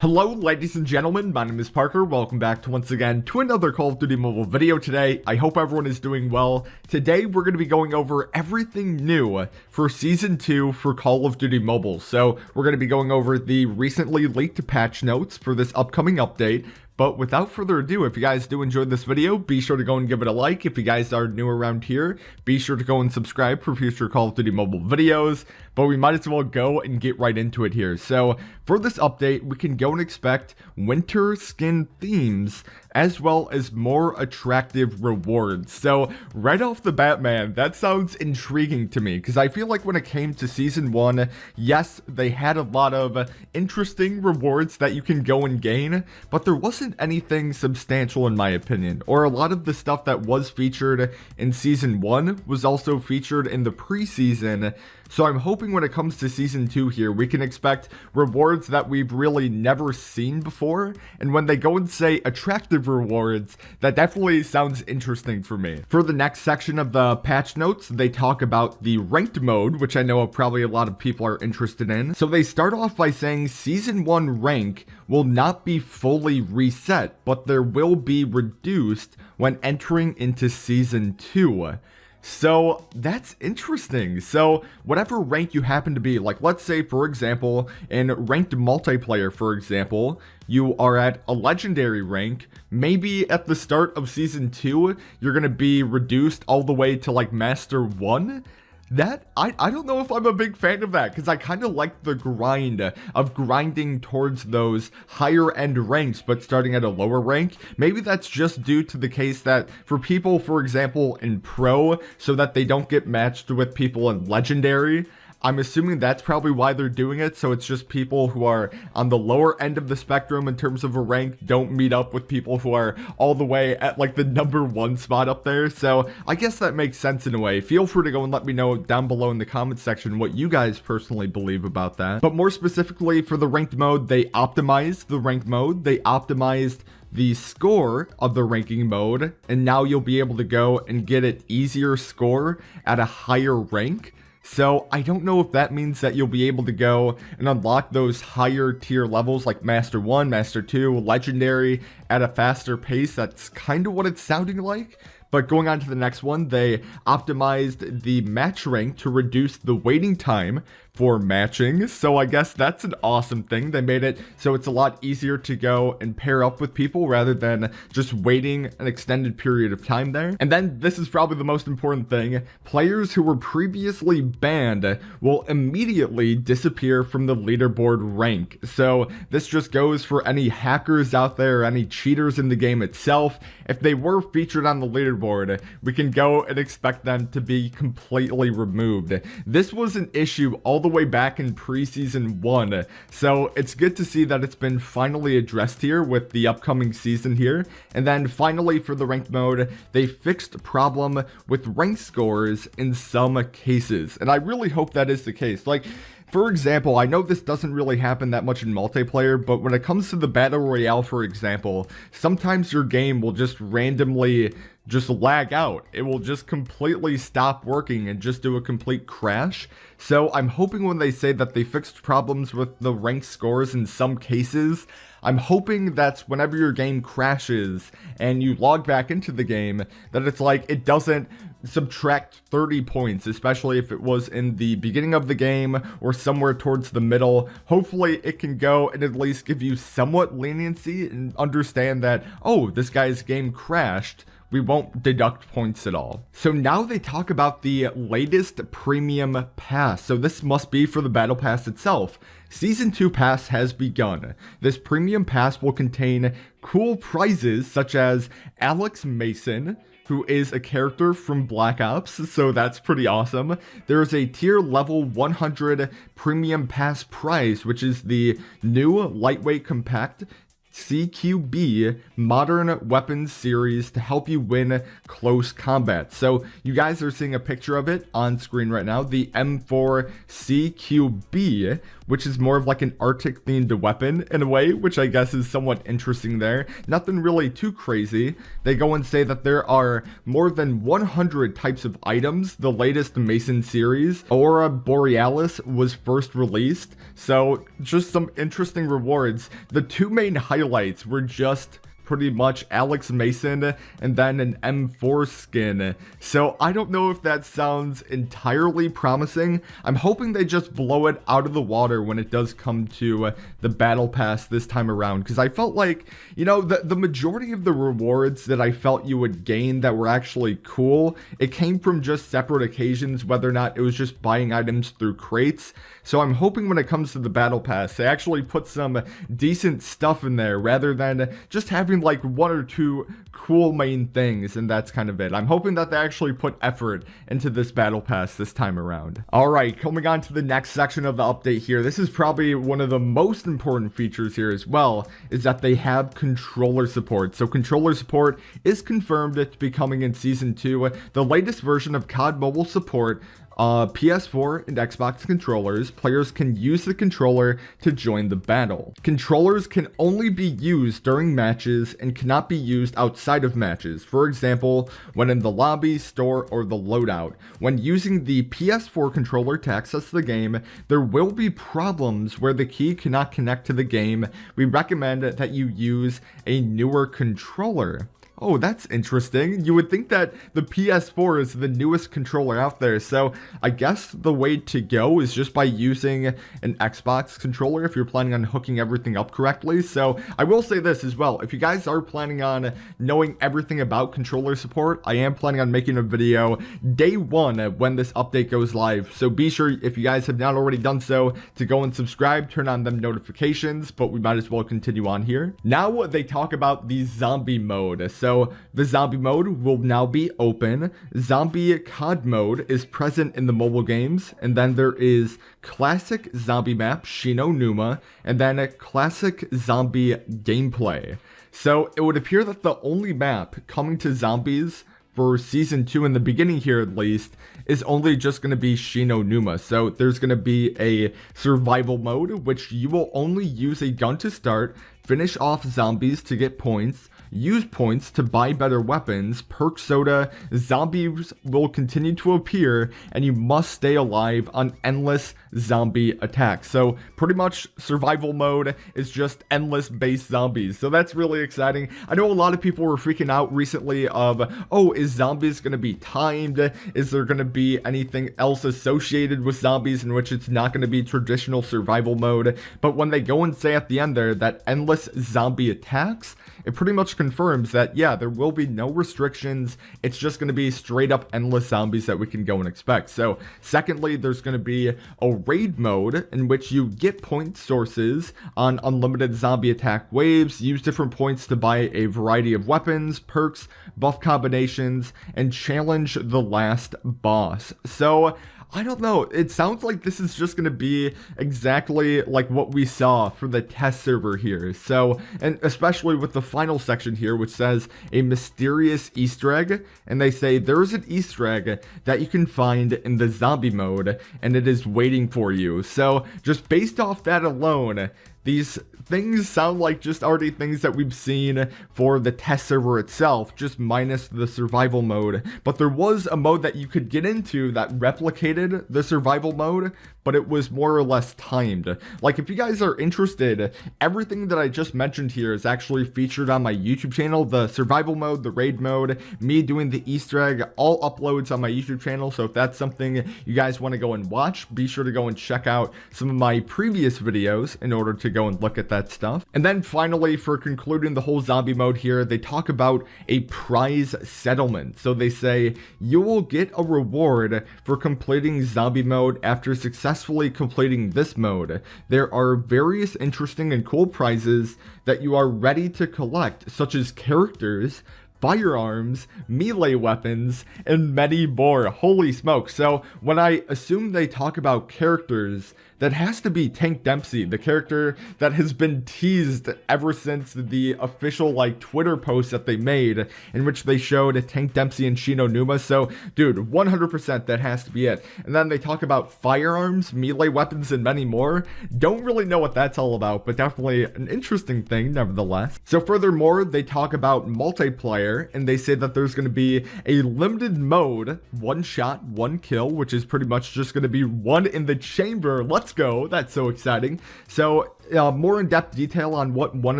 Hello ladies and gentlemen, my name is Parker. Welcome back to once again to another Call of Duty mobile video today. I hope everyone is doing well. Today we're going to be going over everything new for Season 2 for Call of Duty Mobile. So we're going to be going over the recently leaked patch notes for this upcoming update. But without further ado, if you guys do enjoy this video, be sure to go and give it a like. If you guys are new around here, be sure to go and subscribe for future Call of Duty mobile videos. But we might as well go and get right into it here. So for this update, we can go and expect winter skin themes as well as more attractive rewards. So right off the bat, man, that sounds intriguing to me because I feel like when it came to Season 1, yes, they had a lot of interesting rewards that you can go and gain, but there wasn't anything substantial in my opinion, or a lot of the stuff that was featured in Season 1 was also featured in the preseason. So I'm hoping when it comes to Season 2 here, we can expect rewards that we've really never seen before. And when they go and say attractive rewards, that definitely sounds interesting for me. For the next section of the patch notes, they talk about the ranked mode, which I know probably a lot of people are interested in. So they start off by saying Season 1 rank will not be fully reset, but there will be reduced when entering into Season 2. So that's interesting. So whatever rank you happen to be, like let's say for example in ranked multiplayer, for example, you are at a legendary rank, maybe at the start of Season 2 you're gonna be reduced all the way to like Master 1. That, I don't know if I'm a big fan of that, because I kind of like the grind of grinding towards those higher end ranks, but starting at a lower rank. Maybe that's just due to the case that for people, for example, in Pro, so that they don't get matched with people in Legendary. I'm assuming that's probably why they're doing it, so it's just people who are on the lower end of the spectrum in terms of a rank don't meet up with people who are all the way at like the #1 spot up there. So I guess that makes sense in a way. Feel free to go and let me know down below in the comment section what you guys personally believe about that. But more specifically for the ranked mode, they optimized the ranked mode. They optimized the score of the ranking mode, and now you'll be able to go and get an easier score at a higher rank. So I don't know if that means that you'll be able to go and unlock those higher tier levels like Master 1, Master 2, Legendary at a faster pace. That's kind of what it's sounding like. But going on to the next one, they optimized the match rank to reduce the waiting time for matching. So I guess that's an awesome thing. They made it so it's a lot easier to go and pair up with people rather than just waiting an extended period of time there. And then this is probably the most important thing. Players who were previously banned will immediately disappear from the leaderboard rank. So this just goes for any hackers out there, any cheaters in the game itself. If they were featured on the leaderboard, we can go and expect them to be completely removed. This was an issue all the way back in preseason 1, so it's good to see that it's been finally addressed here with the upcoming season here. And then finally for the ranked mode, they fixed a problem with rank scores in some cases, and I really hope that is the case. Like, for example, I know this doesn't really happen that much in multiplayer, but when it comes to the Battle Royale, for example, sometimes your game will just randomly just lag out. It will just completely stop working and just do a complete crash. So I'm hoping when they say that they fixed problems with the rank scores in some cases, I'm hoping that whenever your game crashes and you log back into the game, that it's like it doesn't subtract 30 points, especially if it was in the beginning of the game or somewhere towards the middle. Hopefully it can go and at least give you somewhat leniency and understand that, oh, this guy's game crashed. We won't deduct points at all. So now they talk about the latest premium pass. So this must be for the battle pass itself. Season 2 pass has begun. This premium pass will contain cool prizes such as Alex Mason, who is a character from Black Ops, so that's pretty awesome. There is a tier level 100 premium pass prize, which is the new lightweight compact CQB Modern Weapons series to help you win close combat. So you guys are seeing a picture of it on screen right now. The M4 CQB which is more of like an Arctic themed weapon in a way, which I guess is somewhat interesting there. Nothing really too crazy. They go and say that there are more than 100 types of items. The latest Mason series, Aurora Borealis, was first released. So just some interesting rewards. The two main highlights were just pretty much Alex Mason and then an M4 skin. So I don't know if that sounds entirely promising. I'm hoping they just blow it out of the water when it does come to the battle pass this time around, because I felt like, you know, the majority of the rewards that I felt you would gain that were actually cool, it came from just separate occasions, whether or not it was just buying items through crates. So I'm hoping when it comes to the battle pass, they actually put some decent stuff in there rather than just having like one or two cool main things, and that's kind of it. I'm hoping that they actually put effort into this battle pass this time around. Alright, coming on to the next section of the update here. This is probably one of the most important features here as well, is that they have controller support. So controller support is confirmed to be coming in Season 2. The latest version of COD Mobile support PS4 and Xbox controllers. Players can use the controller to join the battle. Controllers can only be used during matches and cannot be used outside of matches. For example, when in the lobby, store, or the loadout. When using the PS4 controller to access the game, there will be problems where the key cannot connect to the game. We recommend that you use a newer controller. Oh, that's interesting. You would think that the PS4 is the newest controller out there, so I guess the way to go is just by using an Xbox controller if you're planning on hooking everything up correctly. So I will say this as well, if you guys are planning on knowing everything about controller support, I am planning on making a video day one when this update goes live. So be sure, if you guys have not already done so, to go and subscribe, turn on them notifications, but we might as well continue on here. Now they talk about the zombie mode. So the zombie mode will now be open. Zombie COD mode is present in the mobile games. And then there is classic zombie map, Shino Numa, and then a classic zombie gameplay. So it would appear that the only map coming to zombies for Season 2 in the beginning here at least is only just going to be Shino Numa. So there's going to be a survival mode, which you will only use a gun to start, finish off zombies to get points, use points to buy better weapons, perk soda, zombies will continue to appear, and you must stay alive on endless zombie attacks. So pretty much survival mode is just endless base zombies. So that's really exciting. I know a lot of people were freaking out recently of, oh, is zombies going to be timed? Is there going to be anything else associated with zombies in which it's not going to be traditional survival mode? But when they go and say at the end there that endless zombie attacks, it pretty much confirms that, yeah, there will be no restrictions. It's just going to be straight up endless zombies that we can go and expect. So secondly, there's going to be a raid mode in which you get point sources on unlimited zombie attack waves, use different points to buy a variety of weapons, perks, buff combinations, and challenge the last boss. So I don't know, it sounds like this is just going to be exactly like what we saw for the test server here. So, and especially with the final section here, which says a mysterious Easter egg, and they say there's an Easter egg that you can find in the zombie mode, and it is waiting for you. So just based off that alone, these things sound like just already things that we've seen for the test server itself, just minus the survival mode. But there was a mode that you could get into that replicated the survival mode, but it was more or less timed. Like, if you guys are interested, everything that I just mentioned here is actually featured on my YouTube channel. The survival mode, the raid mode, me doing the Easter egg, all uploads on my YouTube channel. So if that's something you guys want to go and watch, be sure to go and check out some of my previous videos in order to go and look at that stuff. And then finally, for concluding the whole zombie mode here, they talk about a prize settlement. So they say you will get a reward for completing zombie mode after successfully completing this mode. There are various interesting and cool prizes that you are ready to collect, such as characters, firearms, melee weapons, and many more. Holy smoke. So when I assume they talk about characters, that has to be Tank Dempsey, the character that has been teased ever since the official like Twitter post that they made in which they showed Tank Dempsey and Shino Numa. So dude, 100% that has to be it. And then they talk about firearms, melee weapons, and many more. Don't really know what that's all about, but definitely an interesting thing nevertheless. So furthermore, they talk about multiplayer, and they say that there's going to be a limited mode, one shot, one kill, which is pretty much just going to be one in the chamber. Let's go. That's so exciting. So more in-depth detail on what one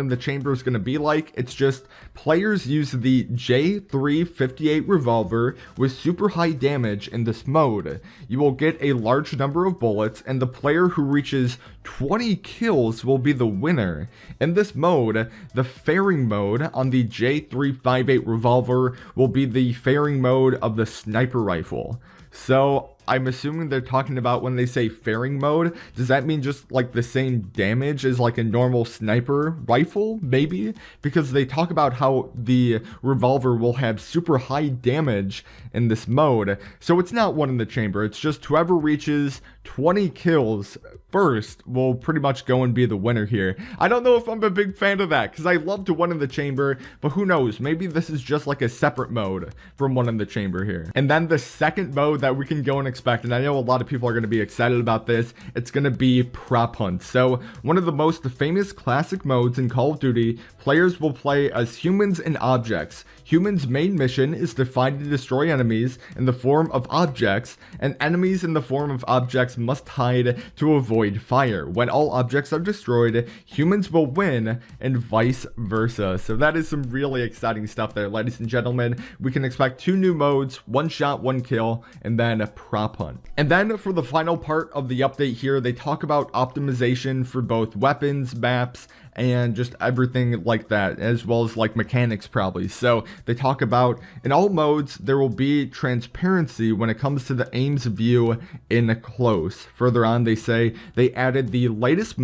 in the chamber is going to be like. It's just players use the J358 revolver with super high damage in this mode. You will get a large number of bullets, and the player who reaches 20 kills will be the winner. In this mode, the fairing mode on the J358 revolver will be the fairing mode of the sniper rifle. So I'm assuming they're talking about when they say fairing mode, does that mean just like the same damage as like a normal sniper rifle? Maybe? Because they talk about how the revolver will have super high damage in this mode. So it's not one in the chamber, it's just whoever reaches 20 kills first will pretty much go and be the winner here. I don't know if I'm a big fan of that, because I love to one in the chamber, but who knows, maybe this is just like a separate mode from one in the chamber here. And then the second mode that we can go and expect, and I know a lot of people are going to be excited about this, it's going to be prop hunt. So one of the most famous classic modes in Call of Duty, players will play as humans and objects. Humans' main mission is to find and destroy enemies in the form of objects, and enemies in the form of objects must hide to avoid fire. When all objects are destroyed, humans will win, and vice versa. So that is some really exciting stuff there, ladies and gentlemen. We can expect 2 new modes, one shot, one kill, and then a prop hunt. And then for the final part of the update here, they talk about optimization for both weapons, maps, and just everything like that, as well as like mechanics probably. So they talk about in all modes there will be transparency when it comes to the aim's view in close. Further on, they say they added the latest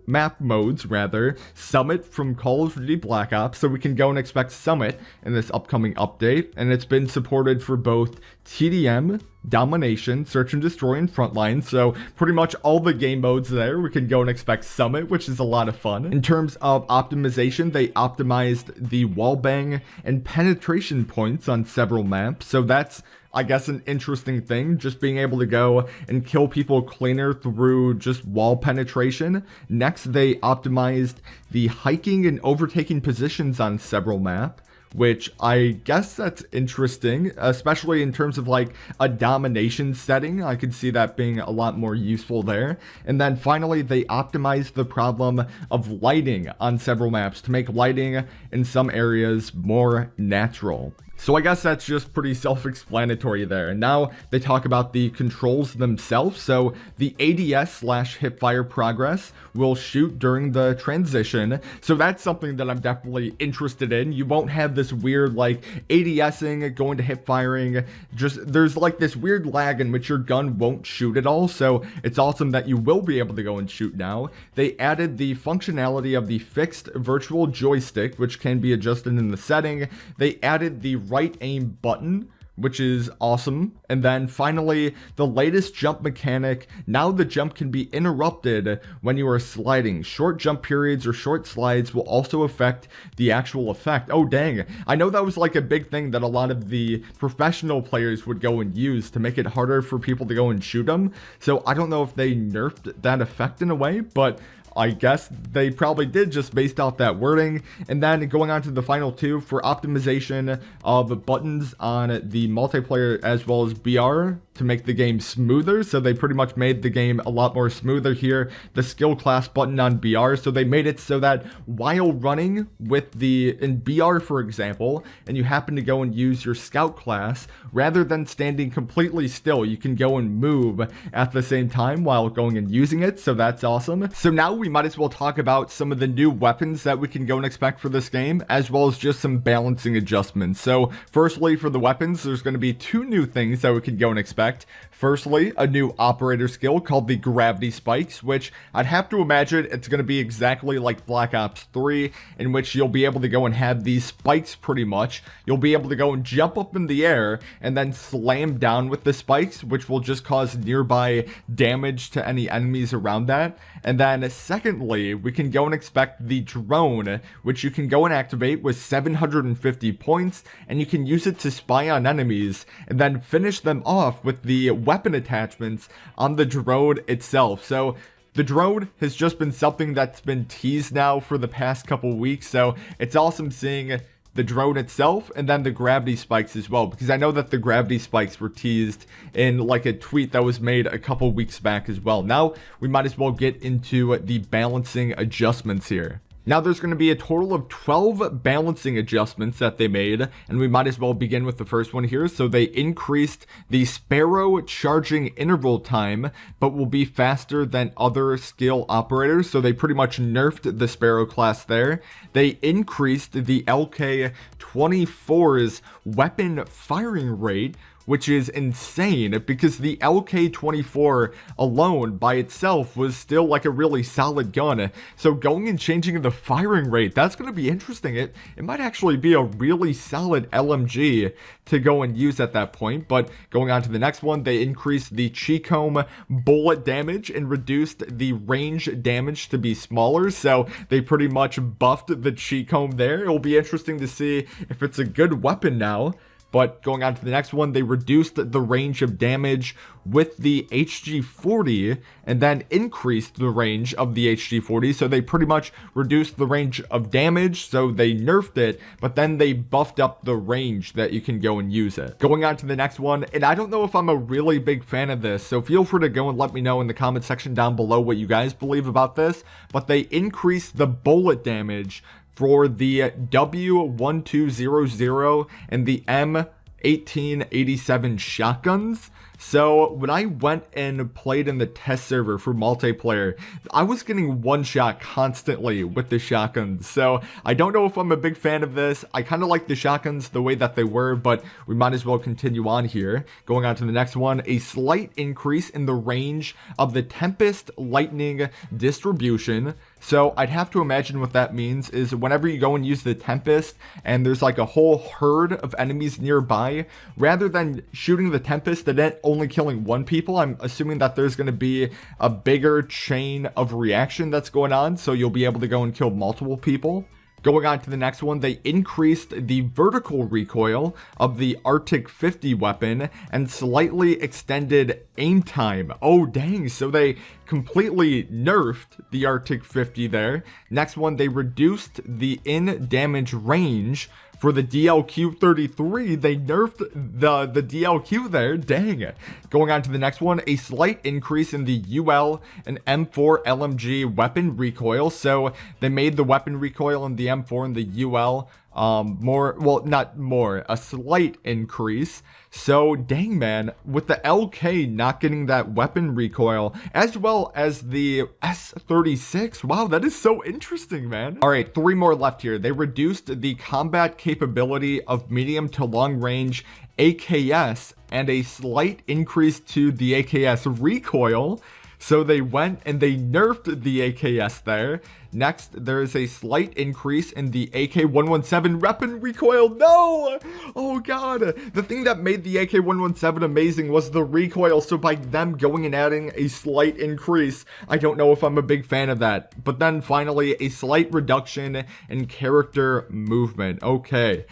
map modes rather, Summit from Call of Duty Black Ops, so we can go and expect Summit in this upcoming update, and it's been supported for both TDM, Domination, Search and Destroy, and Frontline, so pretty much all the game modes there. We can go and expect Summit, which is a lot of fun. In terms of optimization, they optimized the wallbang and penetration points on several maps, so that's I guess an interesting thing, just being able to go and kill people cleaner through just wall penetration. Next, they optimized the hiking and overtaking positions on several maps, which I guess that's interesting, especially in terms of like a domination setting. I could see that being a lot more useful there. And then finally, they optimized the problem of lighting on several maps to make lighting in some areas more natural. So I guess that's just pretty self-explanatory there. And now they talk about the controls themselves. So the ADS/hipfire progress will shoot during the transition. So that's something that I'm definitely interested in. You won't have this weird like ADSing going to hip firing. Just there's like this weird lag in which your gun won't shoot at all. So it's awesome that you will be able to go and shoot now. They added the functionality of the fixed virtual joystick, which can be adjusted in the setting. They added the right aim button, which is awesome. And then finally, the latest jump mechanic. Now the jump can be interrupted when you are sliding. Short jump periods or short slides will also affect the actual effect. Oh dang, I know that was like a big thing that a lot of the professional players would go and use to make it harder for people to go and shoot them. So I don't know if they nerfed that effect in a way, but I guess they probably did just based off that wording. And then going on to the final two for optimization of buttons on the multiplayer as well as BR to make the game smoother. So they pretty much made the game a lot more smoother here. The skill class button on BR, so they made it so that while running with in BR for example, and you happen to go and use your scout class, rather than standing completely still, you can go and move at the same time while going and using it. So that's awesome. So now we might as well talk about some of the new weapons that we can go and expect for this game, as well as just some balancing adjustments. So firstly, for the weapons, there's going to be 2 new things that we can go and expect. Firstly, a new operator skill called the Gravity Spikes, which I'd have to imagine it's going to be exactly like Black Ops 3, in which you'll be able to go and have these spikes pretty much. You'll be able to go and jump up in the air and then slam down with the spikes, which will just cause nearby damage to any enemies around that. And then secondly, we can go and expect the drone, which you can go and activate with 750 points, and you can use it to spy on enemies and then finish them off with the weapon attachments on the drone itself. So the drone has just been something that's been teased now for the past couple weeks, so it's awesome seeing the drone itself and then the gravity spikes as well, because I know that the gravity spikes were teased in like a tweet that was made a couple weeks back as well. Now we might as well get into the balancing adjustments here. Now there's going to be a total of 12 balancing adjustments that they made, and we might as well begin with the first one here. So they increased the Sparrow charging interval time, but will be faster than other skill operators. So they pretty much nerfed the Sparrow class there. They increased the LK-24's weapon firing rate, which is insane because the LK-24 alone by itself was still like a really solid gun. So going and changing the firing rate, that's going to be interesting. It might actually be a really solid LMG to go and use at that point. But going on to the next one, they increased the Chicom bullet damage and reduced the range damage to be smaller. So they pretty much buffed the Chicom there. It will be interesting to see if it's a good weapon now. But going on to the next one, they reduced the range of damage with the HG40 and then increased the range of the HG40. So they pretty much reduced the range of damage, so they nerfed it, but then they buffed up the range that you can go and use it. Going on to the next one, and I don't know if I'm a really big fan of this, so feel free to go and let me know in the comment section down below what you guys believe about this, but they increased the bullet damage for the W1200 and the M1887 shotguns. So when I went and played in the test server for multiplayer, I was getting one shot constantly with the shotguns. So I don't know if I'm a big fan of this. I kind of like the shotguns the way that they were, but we might as well continue on here. Going on to the next one, a slight increase in the range of the Tempest lightning distribution. So I'd have to imagine what that means is whenever you go and use the Tempest and there's like a whole herd of enemies nearby, rather than shooting the Tempest and then only killing one people, I'm assuming that there's going to be a bigger chain of reaction that's going on, so you'll be able to go and kill multiple people. Going on to the next one, they increased the vertical recoil of the Arctic 50 weapon and slightly extended aim time. Oh dang, so they completely nerfed the Arctic 50 there. Next one, they reduced the in-damage range for the DLQ-33. They nerfed the DLQ there, dang it. Going on to the next one, a slight increase in the UL and M4 LMG weapon recoil. So they made the weapon recoil in the M4 and the UL more, well, not more, a slight increase. So dang man, with the LK not getting that weapon recoil, as well as the S36, wow, that is so interesting, man. All right, 3 more left here. They reduced the combat capability of medium to long range AKS and a slight increase to the AKS recoil. So they went and they nerfed the AKS there. Next, there is a slight increase in the AK-117 weapon recoil. No! Oh god. The thing that made the AK-117 amazing was the recoil. So by them going and adding a slight increase, I don't know if I'm a big fan of that. But then finally, a slight reduction in character movement. Okay.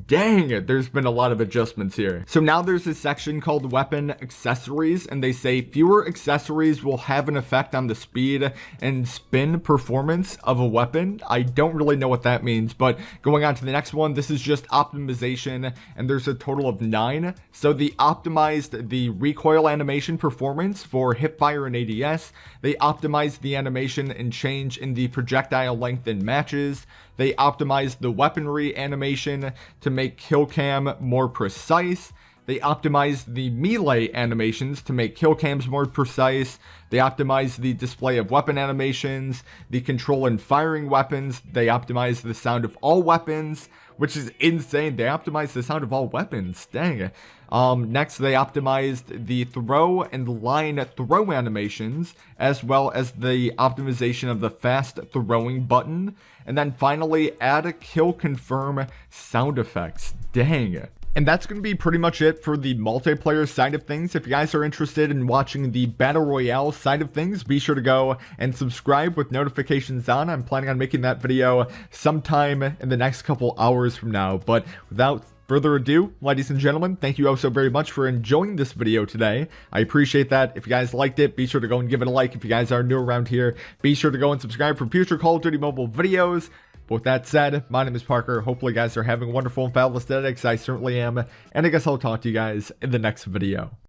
Dang it, there's been a lot of adjustments here. So now there's a section called weapon accessories, and they say fewer accessories will have an effect on the speed and spin performance of a weapon. I don't really know what that means, but going on to the next one, this is just optimization, and there's a total of 9. So they optimized the recoil animation performance for hipfire and ADS. They optimized the animation and change in the projectile length in matches. They optimized the weaponry animation to make kill cam more precise. They optimized the melee animations to make kill cams more precise. They optimized the display of weapon animations, the control and firing weapons. They optimized the sound of all weapons, which is insane. They optimized the sound of all weapons. Dang. Next, they optimized the throw and line throw animations, as well as the optimization of the fast throwing button. And then finally, add a kill confirm sound effects. Dang. And that's going to be pretty much it for the multiplayer side of things. If you guys are interested in watching the Battle Royale side of things, be sure to go and subscribe with notifications on. I'm planning on making that video sometime in the next couple hours from now. But without further ado, ladies and gentlemen, thank you all so very much for enjoying this video today. I appreciate that. If you guys liked it, be sure to go and give it a like. If you guys are new around here, be sure to go and subscribe for future Call of Duty Mobile videos. But with that said, my name is Parker. Hopefully you guys are having a wonderful and fabulous day, because I certainly am. And I guess I'll talk to you guys in the next video.